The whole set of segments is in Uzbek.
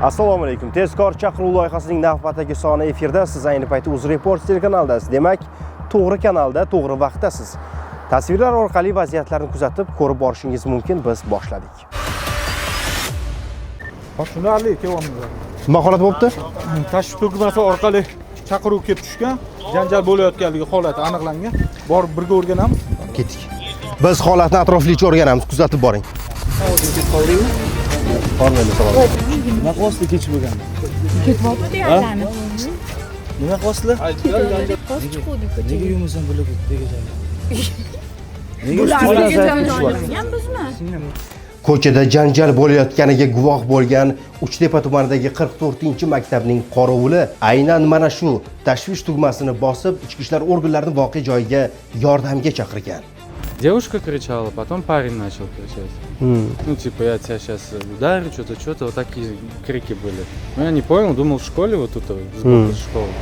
Assalomu alaykum. Tezkor chaqiruv loyihasining navbatdagi soni efirda. Siz ayni paytda UzReport telekanalidasiz. Demak, to'g'ri kanalda, to'g'ri vaqtdasiz. Tasvirlar orqali vaziyatlarni kuzatib, ko'rib borishingiz mumkin. Biz boshladik. Tushunarli kelyapmiz. Nima holat bo'libdi? Tashqi tugmasi orqali chaqiruv kelib tushgan, janjal bo'layotganligi holati aniqlangan. Borib birga o'rganamiz. Ketdik. Biz holatni atroflicha o'rganamiz, kuzatib boring. Qormaydi salom. Nima qilasiz kechib bo'lgan? Ketyapti yallani. Nima qilasiz? Nega yumusan bo'lib Ko'chada janjal bo'layotganiga guvoh bo'lgan Uchtepa tumanidagi 44-maktabning qorovuli aynan mana shu tashvish tugmasini bosib, ichki ishlar organlarining voqea joyiga yordamga chaqirgan. Девушка кричала, потом парень начал кричать. Ну, типа, я тебя сейчас ударю, что-то, вот такие крики были. Ну, я не понял, думал, в школе вот тут, сбоку школы.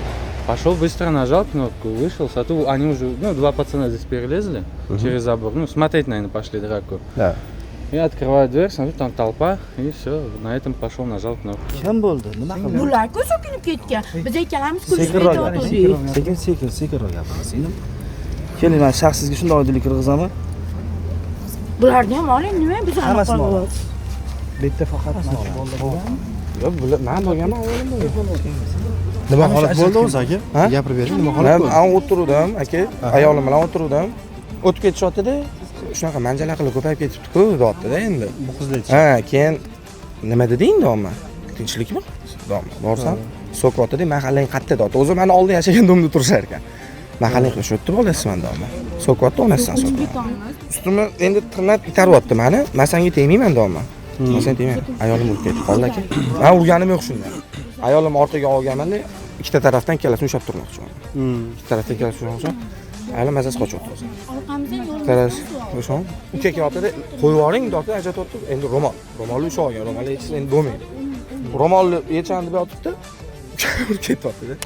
Пошел, быстро нажал кнопку, вышел, они уже, два пацана здесь перелезли через забор, смотреть, наверное, пошли драку. Да. Я открываю дверь, смотрю, там толпа, и все, на этом пошел, нажал кнопку. Kim bo'ldi? Nima qildi? Bular-ku so'kinib ketgan. Biz ikkalamiz kulishib o'tirdik. Sekinroq gapirasiz. Keling, men shaxsizga shunday oydinlik kirgizaman. Bularni ham oling, nima biz Hammasini olamiz. Bitta faqat yo'q, men bo'lganman, o'g'lim bo'lgan. Nima holat bo'ldi o'zi aka? Gapirib bering, nima holat bo'ldi? Men o'tirdim, aka, ayolim bilan o'tirdim. O'tib ketishyapti-da, shunaqa manjalar qilib ko'payib ketibdi-ku, deyapti-da endi. Bu qizlar Ha, keyin nima deding, doma? Tinchlikmi? Doma. Borsam, so'kyapti-da, mahallang qayerda deyapti. O'zi meni oldin yashagan domda turishar ekan. Mahallang qilishibdi bolasizman doma. So'kyapti, onasidan so'kyapti. Ustimni endi tirnab itaryapti meni. Men senga tegmayman doma. Men senga tegmayman. Ayolim o'lib ketdi, qoldi aka. Men urganim yo'q shunda. Ayolim ortiga olganman-da, ikkita tarafdan ikkalasini ushlab turmoqchiman. Ikkita tarafdan ikkalasini turmoqchiman. Ayolim mazasi qochyapti o'zi. orqamizdan yo'l. Qaras, o'sha uka kelyapti-da, qo'yib yuboring, doktor ajratyapti. Endi ro'molni ushlab olgan, ro'molni yechsa endi bo'lmaydi. Ro'molni yechani deb yotibdi. Urib ketyapti-da.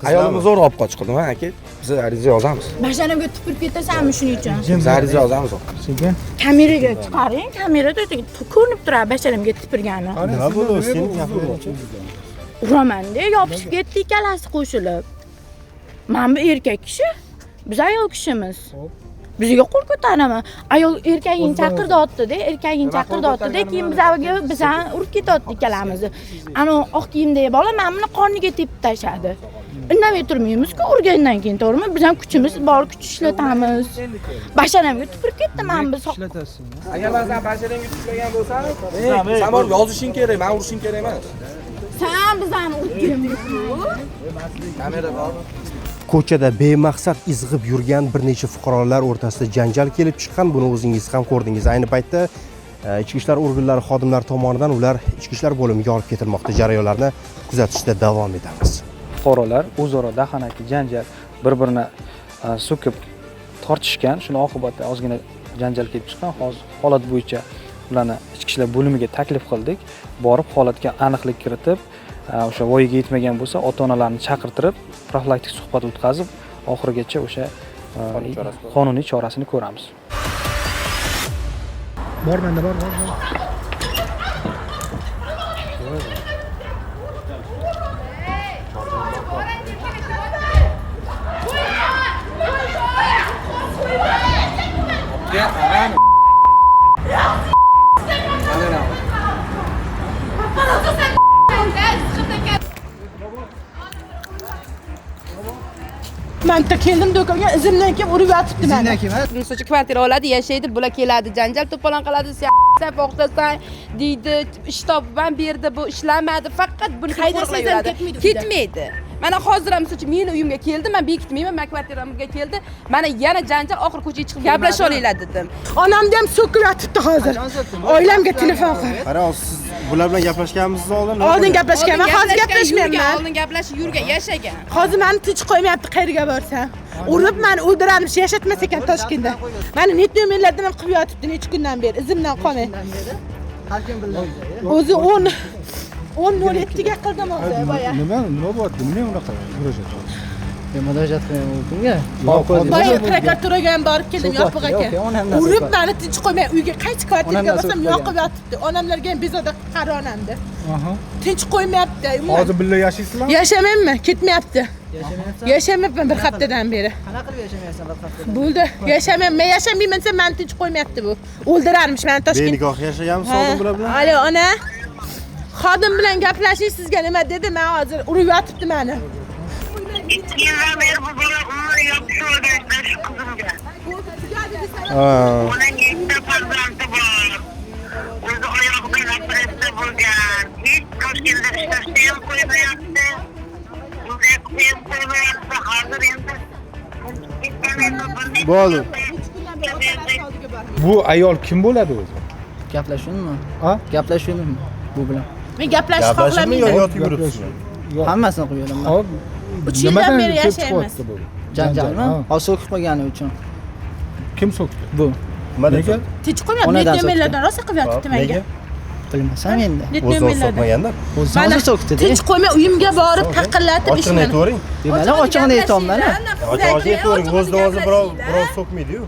Ayolimni zo'r olib qochdim, aka. Biz ariza yozamiz. Mashinamga tupurib ketasanmi shuning uchun? Biz ariza yozamiz. Sekin. Kameraga chiqaring, kamerada ko'rinib turadi basharamga tupurgani. Nima bo'ldi sen gapirmoqchi? Uraman-da, yopishib ketdi ikkalasi qo'shilib. Men bu erkak kishi, biz ayol kishimiz. Bizga qo'l ko'taraman. Ayol erkagini chaqirdotdi-da, keyin bizga urib ketdi ikkalamizni. Ana oq kiyimdagi bola men buni qorniga tepib tashladi. Indamay turmaymiz-ku, urgandan keyin to'g'rimi? Biz ham kuchimiz bor, kuch ishlatamiz. Basharamga tupurib ketdi men biz. Agar sen basharangga tushmagan bo'lsang, sen borib yozishing kerak, men urishing kerak emas. Sen bizani urganmiz. Kamera bor. Ko'chada bemaqsad izg'ib yurgan bir necha fuqarolar o'rtasida janjal kelib chiqqan. Buni o'zingiz ham ko'rdingiz. Ayni paytda ichki ishlar organlari xodimlari tomonidan ular ichki ishlar bo'limiga olib ketilmoqda. Jarayonlarni kuzatishda davom etamiz. Fuqarolar o'zaro dahanaki janjal, bir-birini so'kib tortishgan. Shuni oqibatida ozgina janjal kelib chiqqan. Hozir holat bo'yicha ularni ichki ishlar bo'limiga taklif qildik. Borib holatga aniqlik kiritib, o'sha voyaga yetmagan bo'lsa, ota-onalarni chaqirtirib, profilaktik suhbat o'tkazib, oxirigacha o'sha qonuniy chorasini ko'ramiz. Bor menda, bor. Ben de keldim do'konga izimdan kelib urib yotibdi meni. Ruscha kvartira oladi, yashaydi, bular keladi, janjal to'polon qiladi, sap o'qtasang deydi, ish topib berdi, bu ishlamadi, faqat buni qo'riqlayveradi. Ketmaydi. Mana hozir ham misol uchun meni uyimga keldi, men bekitmayman, men kvartiramga keldi. Mana yana janjal oxir ko'chaga chiqib gaplasha olinglar dedim. Onamni ham so'kib yotibdi hozir. Oilamga telefon qil. Qara, siz bular bilan gaplashganmisiz oldin? Oldin gaplashganman, hozir gaplashmayman. Oldin gaplashib yurgan, yashagan. Hozir meni tinch qo'ymayapti, qayerga borsam. Urib meni o'ldiradi, yashatmas ekan Toshkentda. Meni net nomerlardan ham qilib yotibdi necha kundan beri, izimdan qolmay. O'zi 10:07 ga qildim hozir boya. Nima bo'lyapti? Nima unaqa murojaat? Murojaat qilganman-ku. Boya prokuraturaga ham borib keldim, yopiq aka. Urib meni tinch qo'ymay uyga qaytib kvartiraga borsam yoqib yotibdi. Onamlarga ham bezovta qara onamdi. Aha. Tinch qo'ymayapti. Hozir birga yashaysizlarmi? Yashamayman, ketmayapti. Yashamayapman bir haftadan beri. Qanaqa qilib yashamayapsan bir hafta? Bo'ldi, yashamayman. Men yashamayman desam, meni tinch qo'ymayapti bu. O'ldirarmish meni Toshkent. Benigoh yashaganmiz oldin bular bilan. Alo, ona. Xodim bilan gaplashish sizga nima dedi? Men hozir urib yotibdi meni. Yıllar beri bu bana umur yapıyor gençler şu kızımca. Ha. Ona geçti pazartı var. Orada ayaklarına preste bulgan. Hiç Toshkent'de işleştiğim koyma yaptı. Uzak koyma yaptı. Hazır endi. Bo'ldi. Bu ayol kim bo'ladi o'zi? Gaplashuvmi? Ha? Gaplashuvmi bu bilan? Men gaplashib Gaplashibmi yo xohlamayman. yotib yuribsizmi? Hammasini qo'yaman. Hop. 3 yildan beri yashaymiz. Janjalmi? Hozir so'kib qo'ygani uchun. Kim so'kdi? Bu. Nima dedi? Tinch qo'ymayapti. Onadan Netnomerlardan rosa qilib yotibdi menga. Nega? Bilmasam endi. O'zi Netnomerlardan. so'kmaganda. O'zi Mana hozir so'kdi-da. tinch qo'ymay uyimga borib taqillatib Ochiqni ishimni. aytavering. Demak, ochig'ini aytayapman. Ochiq aytavering. O'zidan o'zi birov so'kmaydi-yu.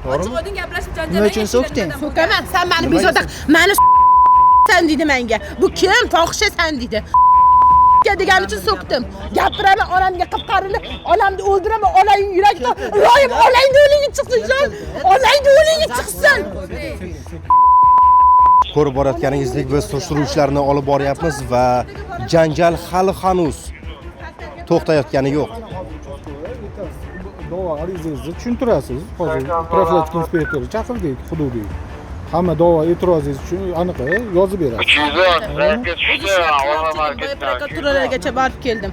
To'g'rimi? Oldin gaplashib Nima uchun so'kding? So'kaman. Sen meni bezovta meni sen dedi menga. Bu kim? Fohisha sen dedi. Degani uchun so'kdim. Gapiraman onamga qip-qarini, onamni o'ldiraman, onang yurakda. Iloyim, onangni o'ligi chiqsin jon. Onangni o'ligi chiqsin. Ko'rib borayotganingizdek biz surishtiruv ishlarini olib boryapmiz va janjal hali hanuz to'xtayotgani yo'q. Da'vo arizangizni tushuntirasiz. Hozir profilaktika inspektori chaqirdik hududiy. Hamma da'vo e'tirozingiz uchun aniq yozib beradi. Prokuraturalargacha borib keldim.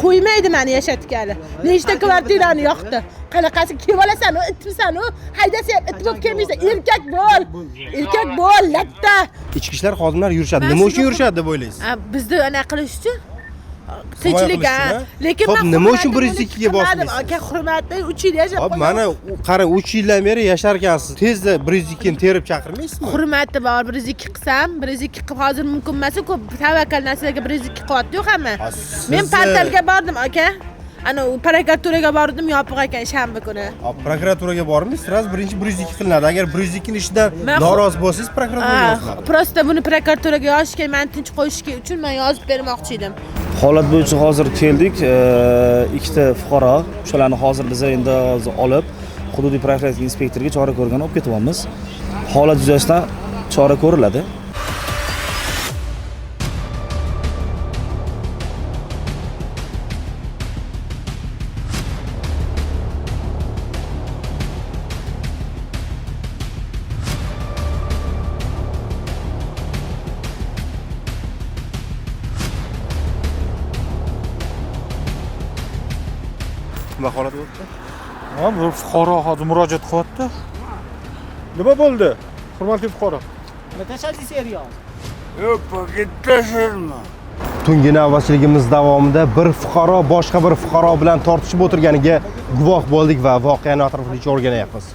Qo'ymaydi meni yashatgani. Nechta kvartirani yoqdi. Qanaqasi kelib olasan, itmisan u? Haydasa ham it bo'lib kelmaysan. Erkak bo'l. Erkak bo'l, latta. Ichki ishlar xodimlari yurishadi. Nima uchun yurishadi deb o'ylaysiz? Bizni ana qilish uchun tinchlik a. Lekin Xo'p, men nima uchun 102 ga bosmaysiz? Aka hurmatli 3 yil yashab Hop, mana qara 3 yildan beri yasharkansiz. Tezda 102 ni terib chaqirmaysizmi? hurmati bor. 102 qilsam, 102 qilib hozir mumkin emas, ko'p tavakkal narsalarga 102 qilyapti yo'q hamma. Men portalga bordim aka. Ana prokuraturaga bordim, yopiq ekan shanba kuni. Prokuraturaga bormiz, sraz birinchi 102 qilinadi. Agar 102 ni ishidan norozi bo'lsangiz prokuraturaga yoziladi. Prosta buni prokuraturaga yozishga, meni tinch qo'yishga uchun men yozib bermoqchi edim. Holat bo'yicha hozir keldik. Ikkita fuqaro, shularni hozir biz endi olib hududiy profilaktika inspektoriga chora ko'rgani olib ketyapmiz. Holat yuzasidan chora ko'riladi. Nima holat bo'ldi? Ha, bu fuqaro hozir murojaat qilyapti. Nima bo'ldi? Hurmatli fuqaro. Tungi navbatchiligimiz davomida bir fuqaro boshqa bir fuqaro bilan tortishib o'tirganiga guvoh bo'ldik va voqeani atroflicha o'rganyapmiz.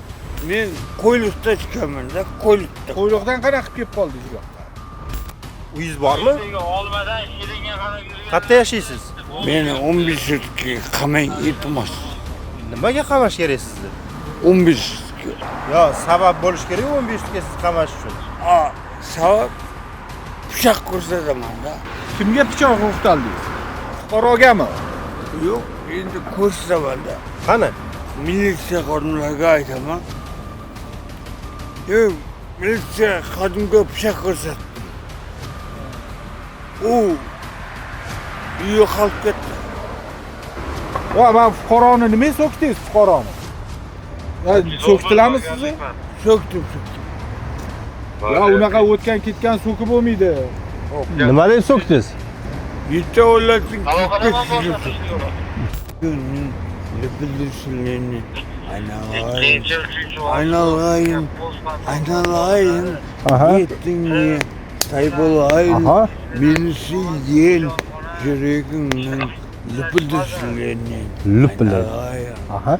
Men qo'yliqda chiqaman-da, qo'yliqda. Qo'yliqdan qanaqa kelib qoldingiz bu yoqqa? Uyingiz bormi? Olmadan shiringa qarab yurgan. Qayerda yashaysiz? Meni 15 sutka qamang etmas. Nimaga qamash kerak sizni? 15 sutka. Yo, sabab bo'lish kerak 15 sutka sizni qamash uchun. Sabab pichoq ko'rsataman-da. Kimga pichoq o'qtaldingiz? Fuqarogami? Yo'q, endi ko'rsataman-da. Qani? Militsiya xodimlariga aytaman. Yo'q, militsiya xodimga pichoq ko'rsatdi. Yo'qolib ketdi. Va men fuqaroni nima so'kdingiz fuqaroni? So'kdilarmi sizni? So'kdim. Ya unaqa o'tgan ketgan so'kib bo'lmaydi. Nima deb so'kdingiz? Yetti o'ylasin. Bildirishlarni aynalayın. Yettinni saybolayın. Birisi yel yüreğinden lüpüldüşlerini. Lüpüldür. Aha.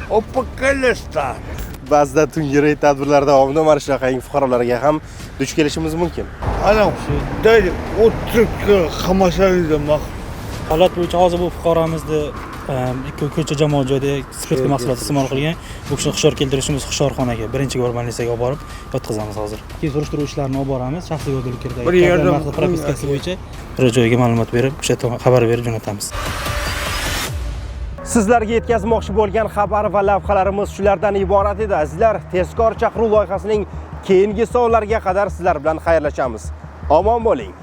Opakalestar. Ba'zida tungi reyd tadbirlar davomida mana shunaqa fuqarolarga ham duch kelishimiz mumkin. Ana daydi o'tirib qamasangiz ham Holat bo'yicha hozir bu fuqaromizni ikki ko'cha jamoat joyida spirtli mahsulot iste'mol qilgan. Bu kishini hushyor keltirishimiz Hushyorxonaga birinchi gorbanlisaga olib borib yotqizamiz hozir. Keyin surishtiruv ishlarini olib boramiz. Shaxsiy o'g'irliklardagi Bir yerda propiskasi bo'yicha bir joyga ma'lumot berib, o'sha xabar berib jo'natamiz. Sizlarga yetkazmoqchi bo'lgan xabar va lavhalarimiz shulardan iborat edi. Azizlar, tezkor chaqiruv loyihasining keyingi sonlariga qadar sizlar bilan xayrlashamiz. Omon bo'ling.